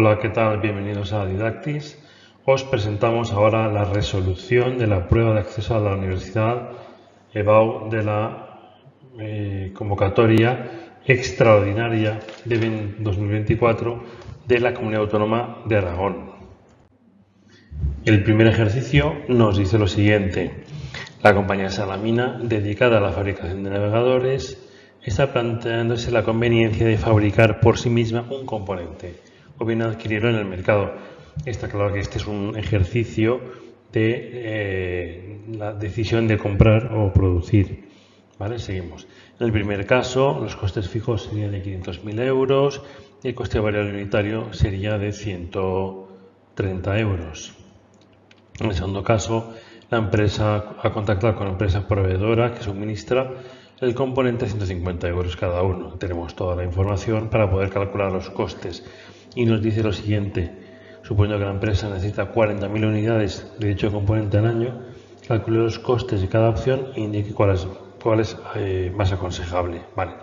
Hola, ¿qué tal? Bienvenidos a Didactis. Os presentamos ahora la resolución de la prueba de acceso a la universidad EBAU de la convocatoria extraordinaria de 2024 de la Comunidad Autónoma de Aragón. El primer ejercicio nos dice lo siguiente. La compañía Salamina, dedicada a la fabricación de navegadores, está planteándose la conveniencia de fabricar por sí misma un componente o bien adquirirlo en el mercado. Está claro que este es un ejercicio de la decisión de comprar o producir. ¿Vale? Seguimos. En el primer caso, los costes fijos serían de 500.000 euros y el coste variable unitario sería de 130 euros. En el segundo caso, la empresa ha contactado con la empresa proveedora que suministra el componente a 150 euros cada uno. Tenemos toda la información para poder calcular los costes y nos dice lo siguiente. Suponiendo que la empresa necesita 40.000 unidades de dicho componente al año, calcule los costes de cada opción e indique cuál es más aconsejable. Vale.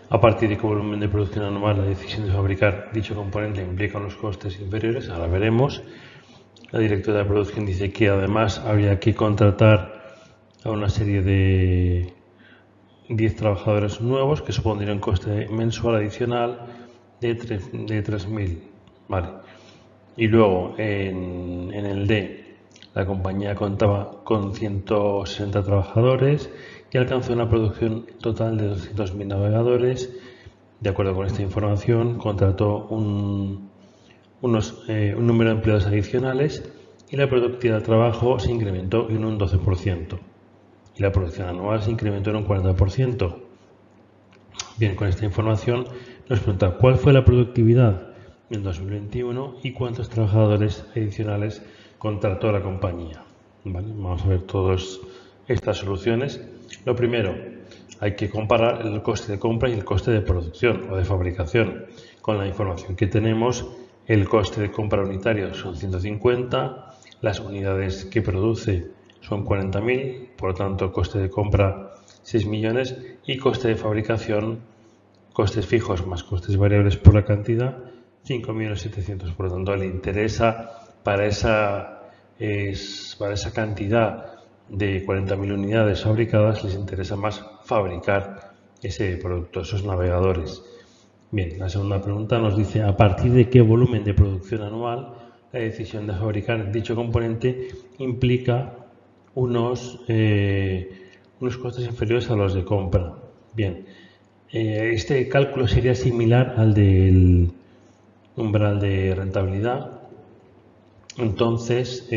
A partir de qué volumen de producción anual la decisión de fabricar dicho componente implica unos costes inferiores, ahora veremos. La directora de producción dice que además habría que contratar a una serie de 10 trabajadores nuevos que supondría un coste mensual adicional de 3.000. Vale. Y luego en el D, la compañía contaba con 160 trabajadores y alcanzó una producción total de 200.000 navegadores. De acuerdo con esta información, contrató un número de empleados adicionales y la productividad del trabajo se incrementó en un 12% y la producción anual se incrementó en un 40%. Bien, con esta información nos pregunta cuál fue la productividad en 2021 y cuántos trabajadores adicionales contrató la compañía. ¿Vale? Vamos a ver todas estas soluciones. Lo primero, hay que comparar el coste de compra y el coste de producción o de fabricación. Con la información que tenemos, el coste de compra unitario son 150, las unidades que produce son 40.000, por lo tanto, coste de compra 6 millones y coste de fabricación, costes fijos más costes variables por la cantidad, 5.700.000. Por lo tanto, le interesa para esa cantidad de 40.000 unidades fabricadas, les interesa más fabricar ese producto, esos navegadores. Bien, la segunda pregunta nos dice a partir de qué volumen de producción anual la decisión de fabricar dicho componente implica unos costes inferiores a los de compra. Bien, este cálculo sería similar al del umbral de rentabilidad. Entonces,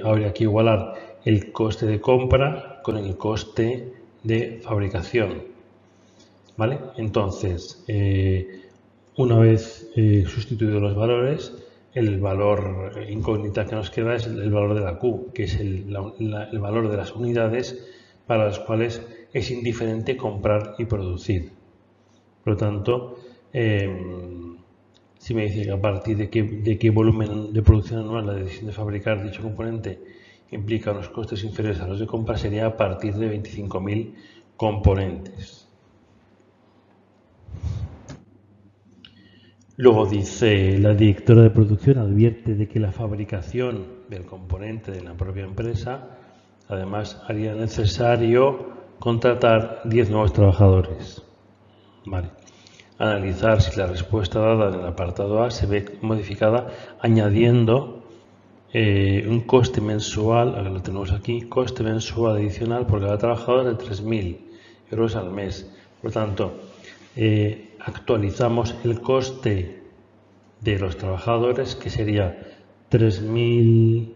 habría que igualar el coste de compra con el coste de fabricación. ¿Vale? Entonces, una vez sustituidos los valores, el valor incógnita que nos queda es el valor de la Q, que es el valor de las unidades para las cuales es indiferente comprar y producir. Por lo tanto, si me dice que a partir de qué volumen de producción anual la decisión de fabricar dicho componente implica unos costes inferiores a los de compra, sería a partir de 25.000 componentes. Luego dice, la directora de producción advierte de que la fabricación del componente de la propia empresa además haría necesario contratar 10 nuevos trabajadores. Vale. Analizar si la respuesta dada en el apartado A se ve modificada añadiendo un coste mensual, lo tenemos aquí, coste mensual adicional por cada trabajador de 3.000 euros al mes. Por lo tanto, actualizamos el coste de los trabajadores, que sería 3.000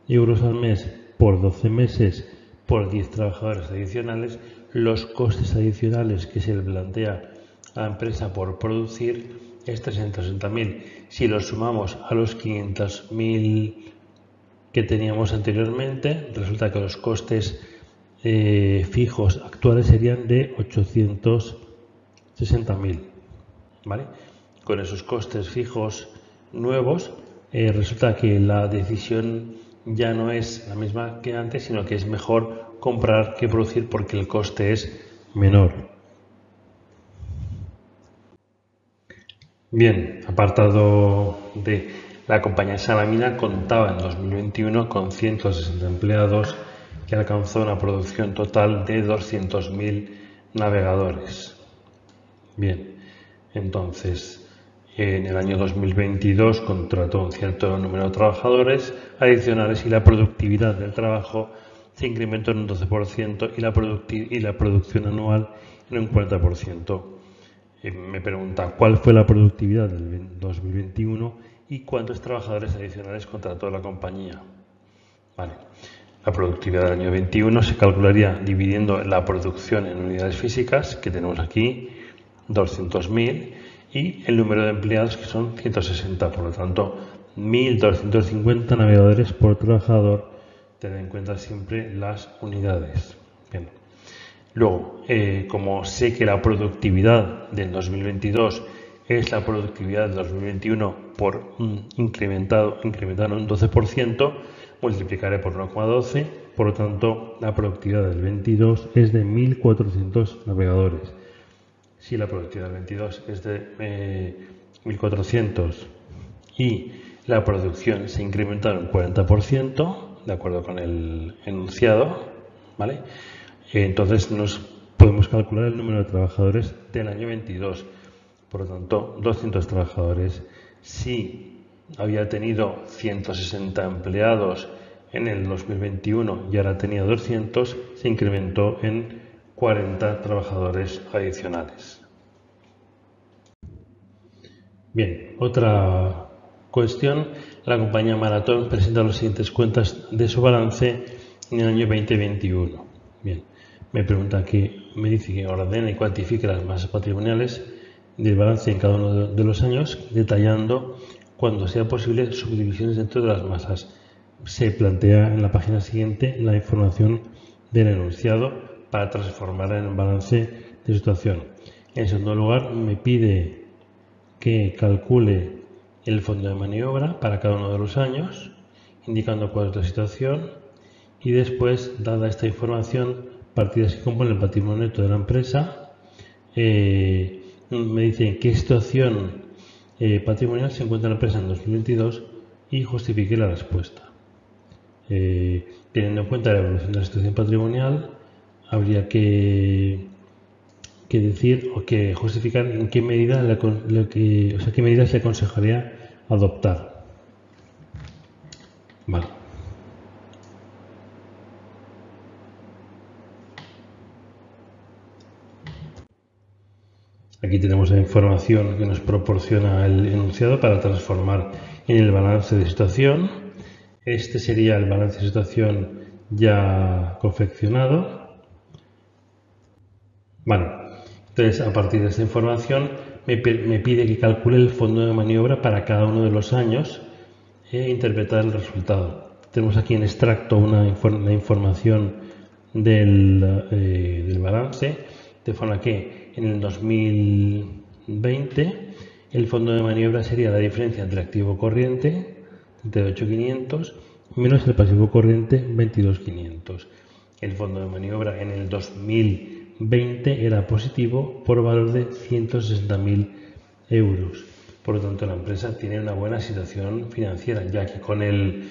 euros al mes por 12 meses por 10 trabajadores adicionales. Los costes adicionales que se le plantea a la empresa por producir es 360.000. Si los sumamos a los 500.000 que teníamos anteriormente, resulta que los costes fijos actuales serían de 860.000. ¿Vale? Con esos costes fijos nuevos, resulta que la decisión ya no es la misma que antes, sino que es mejor comprar que producir porque el coste es menor. Bien, apartado de la compañía Salamina contaba en 2021 con 160 empleados y alcanzó una producción total de 200.000 navegadores. Bien, entonces en el año 2022 contrató un cierto número de trabajadores adicionales y la productividad del trabajo se incrementó en un 12% y la producción anual en un 40%. Me pregunta cuál fue la productividad del 2021 y cuántos trabajadores adicionales contrató la compañía. Vale. La productividad del año 21 se calcularía dividiendo la producción en unidades físicas, que tenemos aquí, 200.000, y el número de empleados, que son 160. Por lo tanto, 1.250 navegadores por trabajador. Tened en cuenta siempre las unidades. Bien. Luego, como sé que la productividad del 2022 es la productividad del 2021 por incrementado un 12%, multiplicaré por 1,12, por lo tanto la productividad del 22 es de 1.400 navegadores. Si la productividad del 22 es de 1.400 y la producción se incrementa en un 40%, de acuerdo con el enunciado, ¿vale? Entonces nos podemos calcular el número de trabajadores del año 22. Por lo tanto, 200 trabajadores. Si había tenido 160 empleados en el 2021 y ahora tenía 200, se incrementó en 40 trabajadores adicionales. Bien, otra cuestión. La compañía Maratón presenta las siguientes cuentas de su balance en el año 2021. Bien, me pregunta me dice que ordene y cuantifique las masas patrimoniales del balance en cada uno de los años, detallando, cuando sea posible, subdivisiones dentro de las masas. Se plantea en la página siguiente la información del enunciado para transformarla en un balance de situación. En segundo lugar, me pide que calcule el fondo de maniobra para cada uno de los años, indicando cuál es la situación, y después, dada esta información, partidas que componen el patrimonio neto de la empresa, me dice en qué situación patrimonial se encuentra la empresa en 2022 y justifique la respuesta. Teniendo en cuenta la evolución de la situación patrimonial, habría que decir o que justificar en qué medida qué medidas le aconsejaría adoptar. Vale. Aquí tenemos la información que nos proporciona el enunciado para transformar en el balance de situación. Este sería el balance de situación ya confeccionado. Vale. Entonces, a partir de esta información, me pide que calcule el fondo de maniobra para cada uno de los años e interpretar el resultado. Tenemos aquí en extracto la información del balance, de forma que en el 2020 el fondo de maniobra sería la diferencia entre el activo corriente, 38.500, menos el pasivo corriente, 22.500. El fondo de maniobra en el 2020 era positivo por valor de 160.000 euros. Por lo tanto, la empresa tiene una buena situación financiera, ya que con el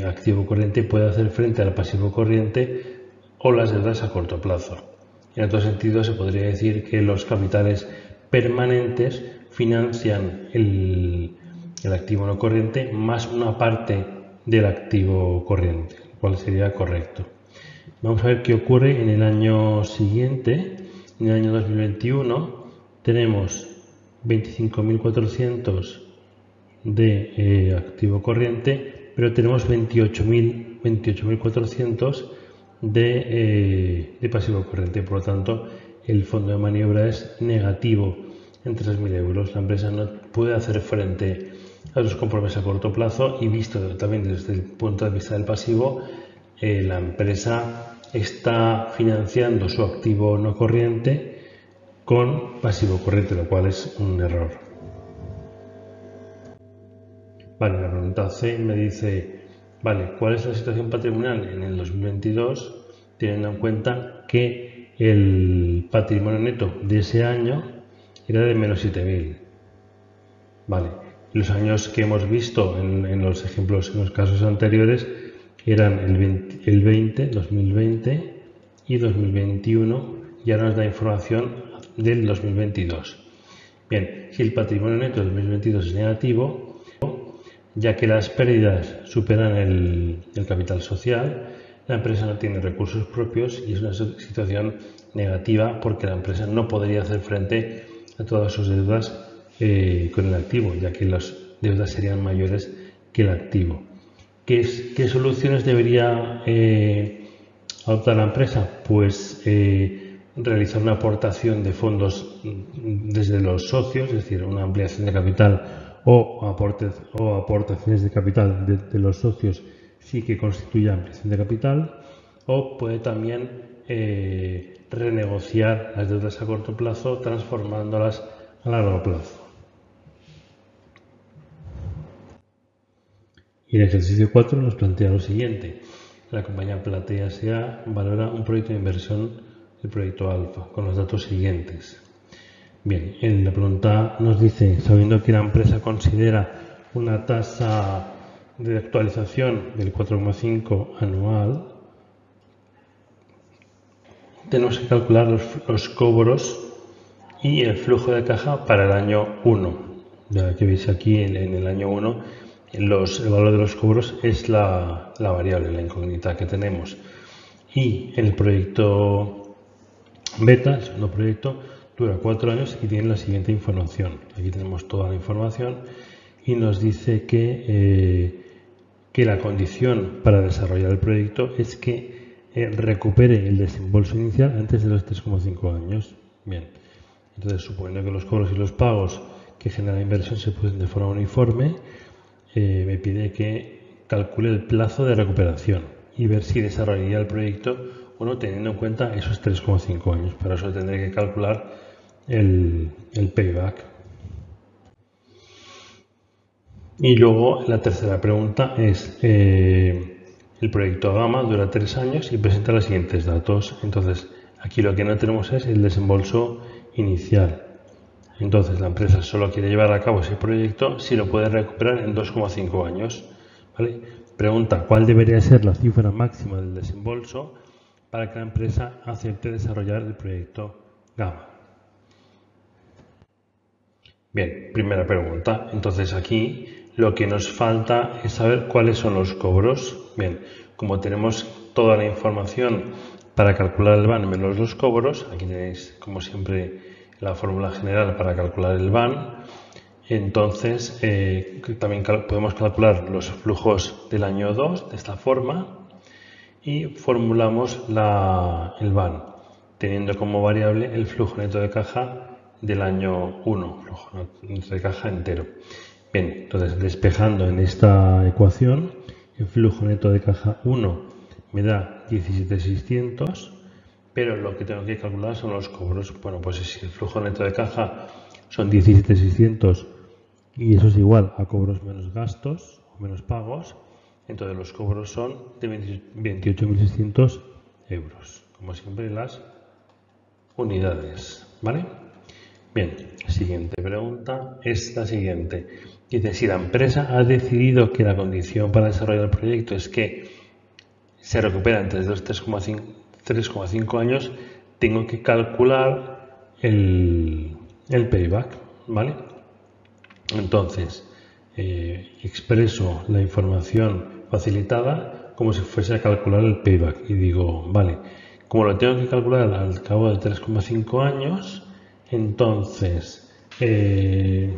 activo corriente puede hacer frente al pasivo corriente o las deudas a corto plazo. En otro sentido, se podría decir que los capitales permanentes financian el activo no corriente más una parte del activo corriente, lo cual sería correcto. Vamos a ver qué ocurre en el año siguiente. En el año 2021 tenemos 25.400 de activo corriente, pero tenemos 28.400 de pasivo corriente. Por lo tanto, el fondo de maniobra es negativo en 3.000 euros. La empresa no puede hacer frente a sus compromisos a corto plazo y, visto también desde el punto de vista del pasivo, la empresa está financiando su activo no corriente con pasivo corriente, lo cual es un error. Vale, la pregunta C me dice, vale, ¿cuál es la situación patrimonial en el 2022, teniendo en cuenta que el patrimonio neto de ese año era de menos 7.000? Vale. Los años que hemos visto en los ejemplos, en los casos anteriores, eran el 2020 y 2021, y ahora nos da información del 2022. Bien, si el patrimonio neto del 2022 es negativo, ya que las pérdidas superan el capital social, la empresa no tiene recursos propios y es una situación negativa porque la empresa no podría hacer frente a todas sus deudas con el activo, ya que las deudas serían mayores que el activo. ¿Qué soluciones debería adoptar la empresa? Pues realizar una aportación de fondos desde los socios, es decir, una ampliación de capital o aportaciones de capital de los socios sí que constituya ampliación de capital, o puede también renegociar las deudas a corto plazo transformándolas a largo plazo. Y el ejercicio 4 nos plantea lo siguiente. La compañía Platea S.A. valora un proyecto de inversión, el proyecto Alfa, con los datos siguientes. Bien, en la pregunta nos dice, sabiendo que la empresa considera una tasa de actualización del 4,5 anual, tenemos que calcular los cobros y el flujo de caja para el año 1. Ya que veis aquí en el año 1, el valor de los cobros es la variable, la incógnita que tenemos. Y el proyecto beta, el segundo proyecto, dura 4 años y tiene la siguiente información. Aquí tenemos toda la información y nos dice que la condición para desarrollar el proyecto es que recupere el desembolso inicial antes de los 3,5 años. Bien, entonces suponiendo que los cobros y los pagos que genera la inversión se producen de forma uniforme, me pide que calcule el plazo de recuperación y ver si desarrollaría el proyecto o no, teniendo en cuenta esos 3,5 años. Para eso tendré que calcular el payback. Y luego la tercera pregunta es, el proyecto Gama dura 3 años y presenta los siguientes datos. Entonces, aquí lo que no tenemos es el desembolso inicial. Entonces, la empresa solo quiere llevar a cabo ese proyecto si lo puede recuperar en 2,5 años. ¿Vale? Pregunta, ¿cuál debería ser la cifra máxima del desembolso para que la empresa acepte desarrollar el proyecto Gama? Bien, primera pregunta. Entonces, aquí lo que nos falta es saber cuáles son los cobros. Bien, como tenemos toda la información para calcular el BAN menos los cobros, aquí tenéis, como siempre, la fórmula general para calcular el BAN. Entonces, también podemos calcular los flujos del año 2 de esta forma y formulamos el BAN, teniendo como variable el flujo neto de caja del año 1, flujo neto de caja entero. Bien, entonces despejando en esta ecuación, el flujo neto de caja 1 me da 17.600, pero lo que tengo que calcular son los cobros. Bueno, pues si el flujo neto de caja son 17.600 y eso es igual a cobros menos gastos o menos pagos, entonces los cobros son de 28.600 euros. Como siempre, las unidades. ¿Vale? Bien, la siguiente pregunta es la siguiente. Dice, si la empresa ha decidido que la condición para desarrollar el proyecto es que se recupera entre los 3,5 años, tengo que calcular el payback, ¿vale? Entonces, expreso la información facilitada como si fuese a calcular el payback y digo, vale, como lo tengo que calcular al cabo de 3,5 años, entonces, ¿en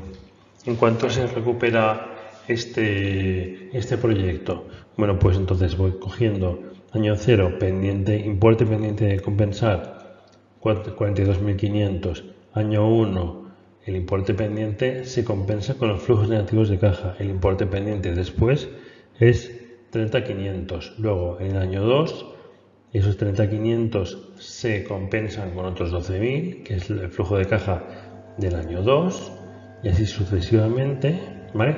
cuánto se recupera este proyecto? Bueno, pues entonces voy cogiendo año 0, importe pendiente de compensar 42.500, año 1, el importe pendiente se compensa con los flujos negativos de caja, el importe pendiente después es 30.500, luego en el año 2 esos 30.500 se compensan con otros 12.000, que es el flujo de caja del año 2, y así sucesivamente, ¿vale?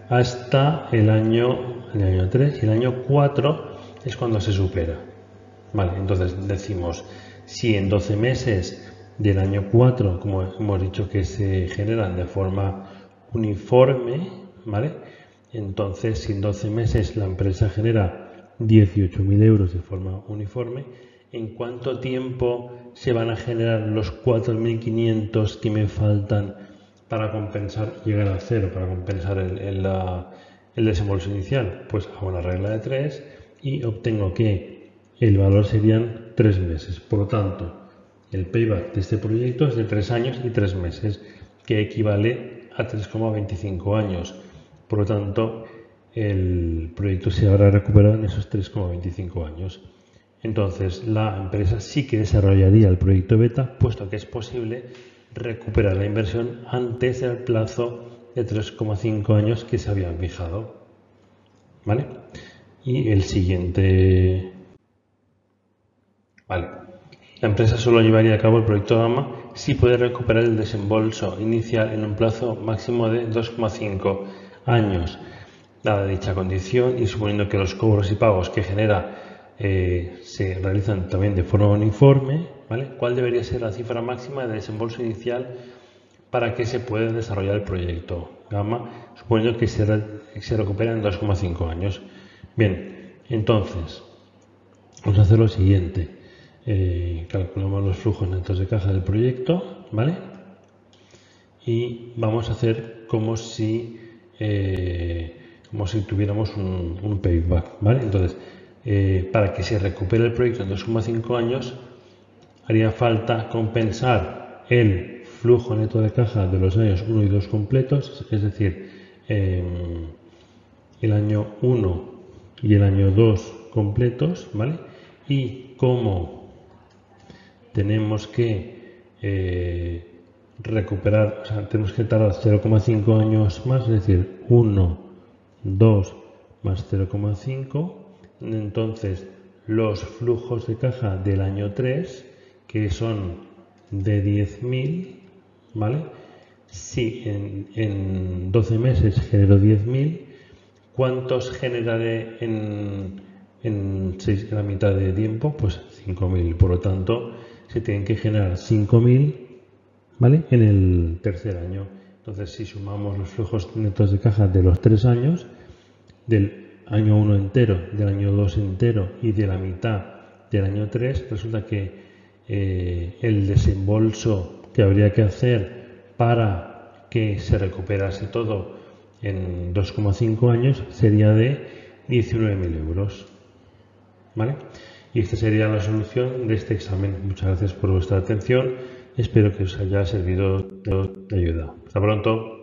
Hasta el año 3, y el año 4 es cuando se supera. Vale, entonces decimos, si en 12 meses del año 4, como hemos dicho que se generan de forma uniforme, ¿vale? Entonces, si en 12 meses la empresa genera 18.000 euros de forma uniforme, ¿en cuánto tiempo se van a generar los 4.500 que me faltan para compensar, llegar al cero, para compensar el desembolso inicial? Pues hago la regla de 3 y obtengo que el valor serían 3 meses. Por lo tanto, el payback de este proyecto es de 3 años y 3 meses, que equivale a 3,25 años. Por lo tanto, el proyecto se habrá recuperado en esos 3,25 años. Entonces, la empresa sí que desarrollaría el proyecto beta, puesto que es posible recuperar la inversión antes del plazo de 3,5 años que se habían fijado. ¿Vale? Y el siguiente... Vale. La empresa solo llevaría a cabo el proyecto Gamma si puede recuperar el desembolso inicial en un plazo máximo de 2,5 años. Dada dicha condición y suponiendo que los cobros y pagos que genera se realizan también de forma uniforme, ¿vale? ¿Cuál debería ser la cifra máxima de desembolso inicial para que se pueda desarrollar el proyecto Gamma, suponiendo que se recupera en 2,5 años? Bien, entonces vamos a hacer lo siguiente. Calculamos los flujos netos de caja del proyecto, ¿vale? Y vamos a hacer como si tuviéramos un payback, ¿vale? Entonces, para que se recupere el proyecto en 2,5 años, haría falta compensar el flujo neto de caja de los años 1 y 2 completos, es decir, el año 1 y el año 2 completos, ¿vale? Y como tenemos que recuperar, o sea, tenemos que tardar 0,5 años más, es decir, 1, 2 más 0,5. Entonces, los flujos de caja del año 3, que son de 10.000, ¿vale? Si en 12 meses genero 10.000, ¿cuántos generaré en la mitad de tiempo? Pues 5.000. Por lo tanto, se tienen que generar 5.000, ¿vale? En el tercer año. Entonces, si sumamos los flujos netos de caja de los 3 años, del año 1 entero, del año 2 entero y de la mitad del año 3, resulta que el desembolso que habría que hacer para que se recuperase todo en 2,5 años sería de 19.000 euros. ¿Vale? Y esta sería la solución de este examen. Muchas gracias por vuestra atención. Espero que os haya servido de ayuda. Hasta pronto.